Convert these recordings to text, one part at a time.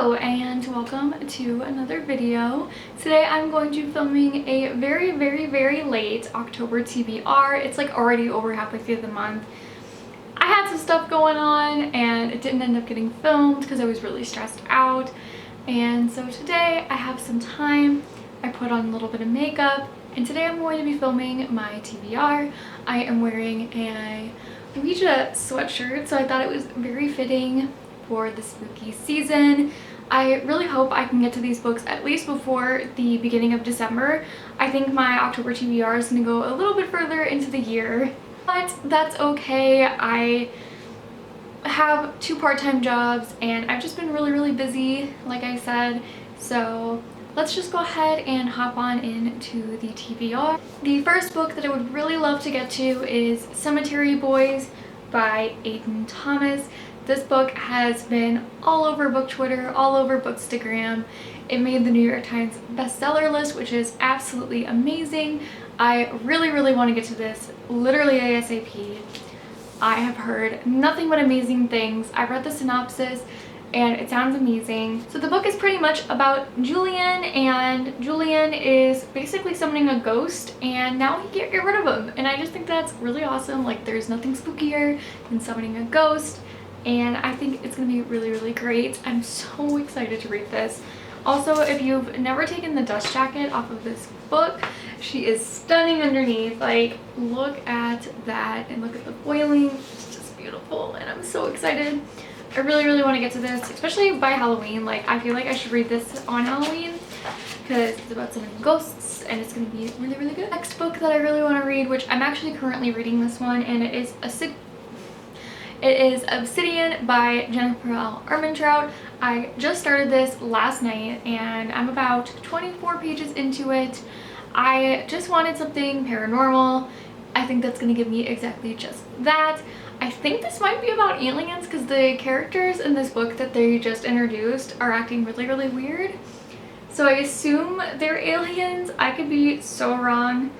Hello and welcome to another video. Today I'm going to be filming a very late October TBR. It's like already over halfway through the month. I had some stuff going on and it didn't end up getting filmed because I was really stressed out. And so today I have some time. I put on a little bit of makeup and today I'm going to be filming my TBR. I am wearing a Ouija sweatshirt, so I thought it was very fitting for the spooky season. I really hope I can get to these books at least before the beginning of December. I think my October TBR is going to go a little bit further into the year, but that's okay. I have two part-time jobs and I've just been really busy, like I said, so let's just go ahead and hop on into the TBR. The first book that I would really love to get to is Cemetery Boys by Aiden Thomas. This book has been all over book Twitter, all over Bookstagram. It made the New York Times bestseller list, which is absolutely amazing. I really want to get to this literally ASAP. I have heard nothing but amazing things. I read the synopsis and it sounds amazing. So the book is pretty much about Julian, and Julian is basically summoning a ghost and now he can't get rid of him. And I just think that's really awesome. Like, there's nothing spookier than summoning a ghost. And I think it's gonna be really great. I'm so excited to read this. Also, if you've never taken the dust jacket off of this book, she is stunning underneath. Like, look at that and look at the foiling. It's just beautiful and I'm so excited. I really want to get to this, especially by Halloween. Like, I feel like I should read this on Halloween because it's about summoning ghosts and it's going to be really good. Next book that I really want to read, which I'm actually currently reading this one, and it is Obsidian by Jennifer L. Armentrout. I just started this last night and I'm about 24 pages into it. I just wanted something paranormal. I think that's going to give me exactly just that. I think this might be about aliens because the characters in this book that they just introduced are acting really weird. So I assume they're aliens. I could be so wrong,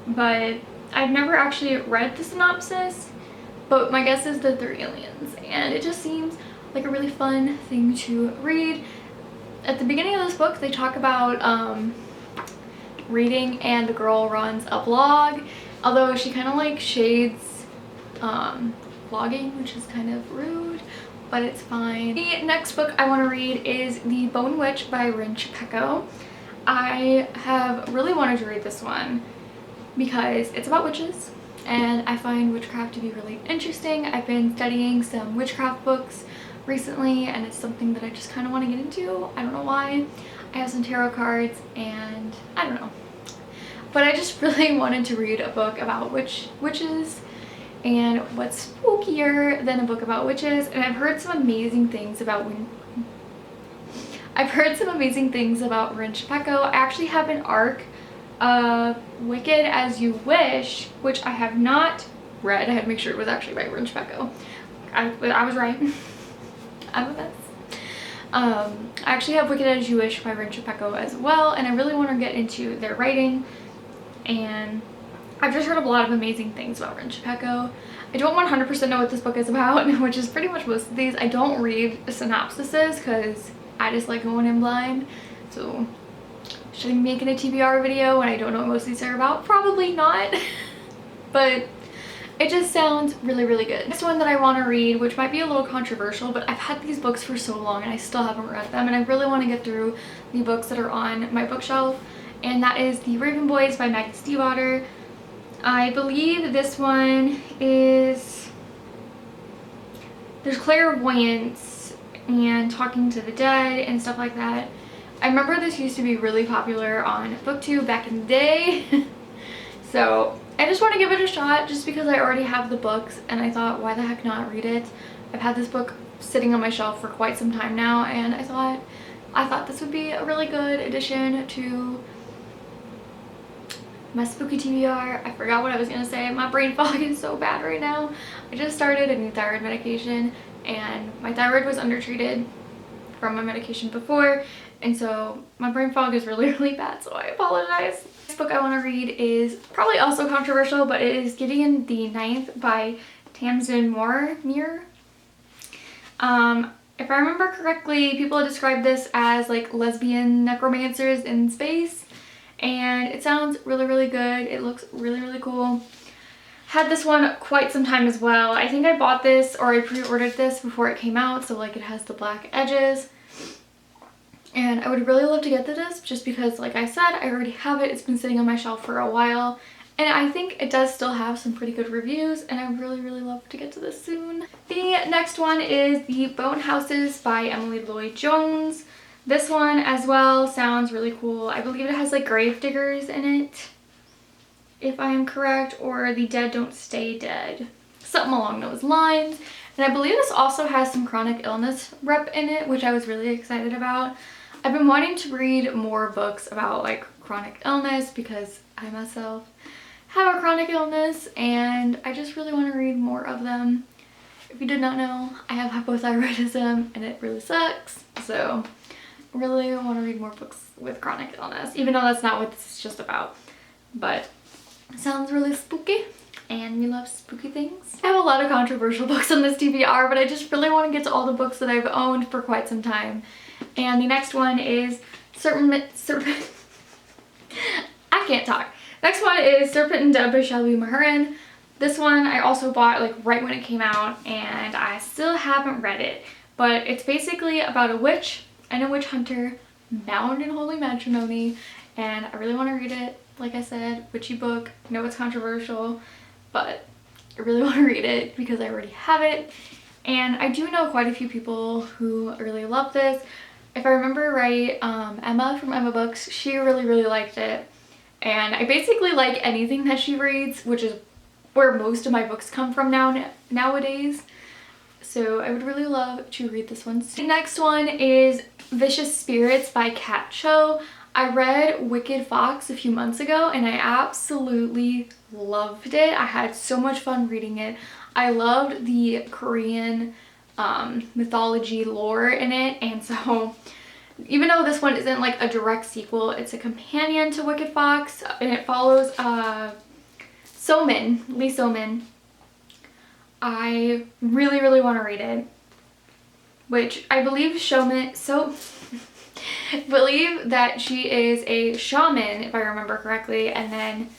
but I've never actually read the synopsis. But my guess is that they're aliens, and it just seems like a really fun thing to read. At the beginning of this book, they talk about reading, and the girl runs a blog, although she kind of like shades vlogging, which is kind of rude, but it's fine. The next book I want to read is The Bone Witch by Rinch Pecco. I have really wanted to read this one because it's about witches. And I find witchcraft to be really interesting. I've been studying some witchcraft books recently and it's something that I just kind of want to get into. I don't know why. I have some tarot cards and I don't know. But I just really wanted to read a book about witches, and what's spookier than a book about witches. And I've heard some amazing things about Rinch Pecco. I actually have an arc Wicked As You Wish, which I have not read. I had to make sure it was actually by Rinch Pecco. I was right. I'm a mess. I actually have Wicked As You Wish by Rinch Pecco as well, and I really want to get into their writing, and I've just heard a lot of amazing things about Rinch Pecco. I don't 100% know what this book is about, which is pretty much most of these. I don't read synopsises because I just like going in blind, so should I be making a TBR video when I don't know what most of these are about? Probably not. But it just sounds really good. Next one that I want to read, which might be a little controversial, but I've had these books for so long and I still haven't read them, and I really want to get through the books that are on my bookshelf, and that is The Raven Boys by Maggie Stiefvater. I believe this one is... there's clairvoyance and talking to the dead and stuff like that. I remember this used to be really popular on BookTube back in the day. So I just want to give it a shot just because I already have the books and I thought, why the heck not read it? I've had this book sitting on my shelf for quite some time now, and I thought this would be a really good addition to my spooky TBR. I forgot what I was gonna say. My brain fog is so bad right now. I just started a new thyroid medication and my thyroid was undertreated from my medication before, and so my brain fog is really bad, so I apologize. This book I want to read is probably also controversial, but it is Gideon the Ninth by Tamsin Muir. If I remember correctly, people describe this as like lesbian necromancers in space, and it sounds really, really good. It looks really, really cool. Had this one quite some time as well. I think I bought this, or I pre-ordered this before it came out, so like it has the black edges. And I would really love to get to this just because, like I said, I already have it. It's been sitting on my shelf for a while. And I think it does still have some pretty good reviews, and I really, really love to get to this soon. The next one is The Bone Houses by Emily Lloyd-Jones. This one as well sounds really cool. I believe it has like grave diggers in it, if I am correct, or The Dead Don't Stay Dead. Something along those lines. And I believe this also has some chronic illness rep in it, which I was really excited about. I've been wanting to read more books about like chronic illness because I myself have a chronic illness and I just really want to read more of them. If you did not know, I have hypothyroidism and it really sucks. So I really want to read more books with chronic illness, even though that's not what this is just about. But it sounds really spooky and we love spooky things. I have a lot of controversial books on this TBR, but I just really want to get to all the books that I've owned for quite some time. And the next one is I can't talk. Next one is Serpent and Dove by Shelby Mahurin. This one I also bought like right when it came out, and I still haven't read it. But it's basically about a witch and a witch hunter bound in holy matrimony, and I really want to read it. Like I said, witchy book. I know it's controversial, but I really want to read it because I already have it. And I do know quite a few people who really love this. If I remember right, Emma from Emma Books, she really, really liked it. And I basically like anything that she reads, which is where most of my books come from nowadays. So I would really love to read this one. The next one is Vicious Spirits by Kat Cho. I read Wicked Fox a few months ago and I absolutely loved it. I had so much fun reading it. I loved the Korean mythology lore in it, and so even though this one isn't like a direct sequel, it's a companion to Wicked Fox, and it follows Lee So-min. I really, really want to read it, which I believe believe that she is a shaman, if I remember correctly, and then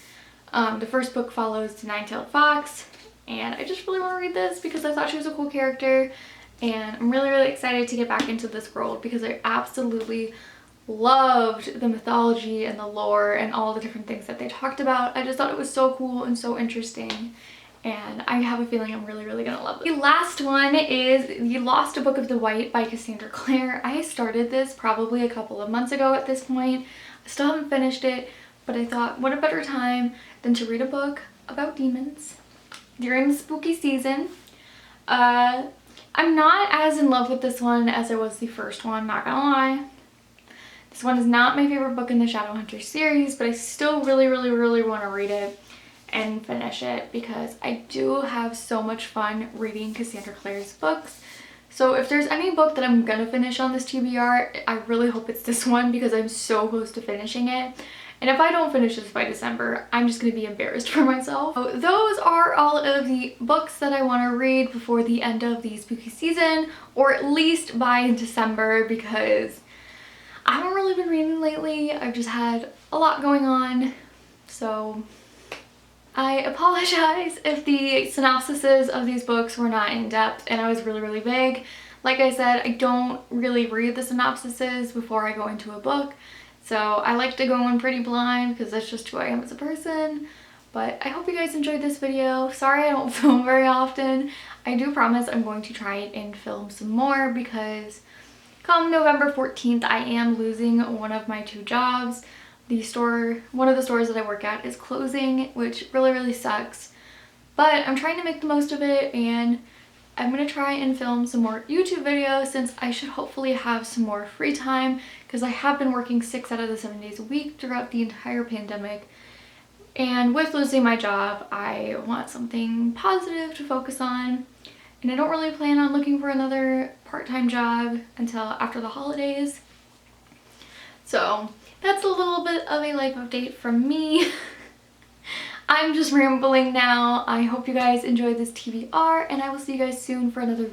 the first book follows the Nine-Tailed Fox, and I just really want to read this because I thought she was a cool character, and I'm really, really excited to get back into this world because I absolutely loved the mythology and the lore and all the different things that they talked about. I just thought it was so cool and so interesting, and I have a feeling I'm really, really gonna love it. The last one is The Lost Book of the White by Cassandra Clare. I started this probably a couple of months ago at this point. I still haven't finished it, but I thought what a better time than to read a book about demons during the spooky season. I'm not as in love with this one as I was the first one, not gonna lie. This one is not my favorite book in the Shadowhunters series, but I still really, really, really want to read it and finish it because I do have so much fun reading Cassandra Clare's books. So if there's any book that I'm gonna finish on this TBR, I really hope it's this one because I'm so close to finishing it. And if I don't finish this by December, I'm just going to be embarrassed for myself. So those are all of the books that I want to read before the end of the spooky season, or at least by December, because I haven't really been reading lately. I've just had a lot going on. So I apologize if the synopsises of these books were not in depth and I was really, really vague. Like I said, I don't really read the synopsises before I go into a book. So I like to go in pretty blind because that's just who I am as a person. But I hope you guys enjoyed this video. Sorry I don't film very often. I do promise I'm going to try and film some more because come November 14th, I am losing one of my 2 jobs. One of the stores that I work at is closing, which really, really sucks. But I'm trying to make the most of it, and I'm going to try and film some more YouTube videos since I should hopefully have some more free time because I have been working 6 out of the 7 days a week throughout the entire pandemic. And with losing my job, I want something positive to focus on. And I don't really plan on looking for another part-time job until after the holidays. So that's a little bit of a life update from me. I'm just rambling now. I hope you guys enjoyed this TBR, and I will see you guys soon for another video.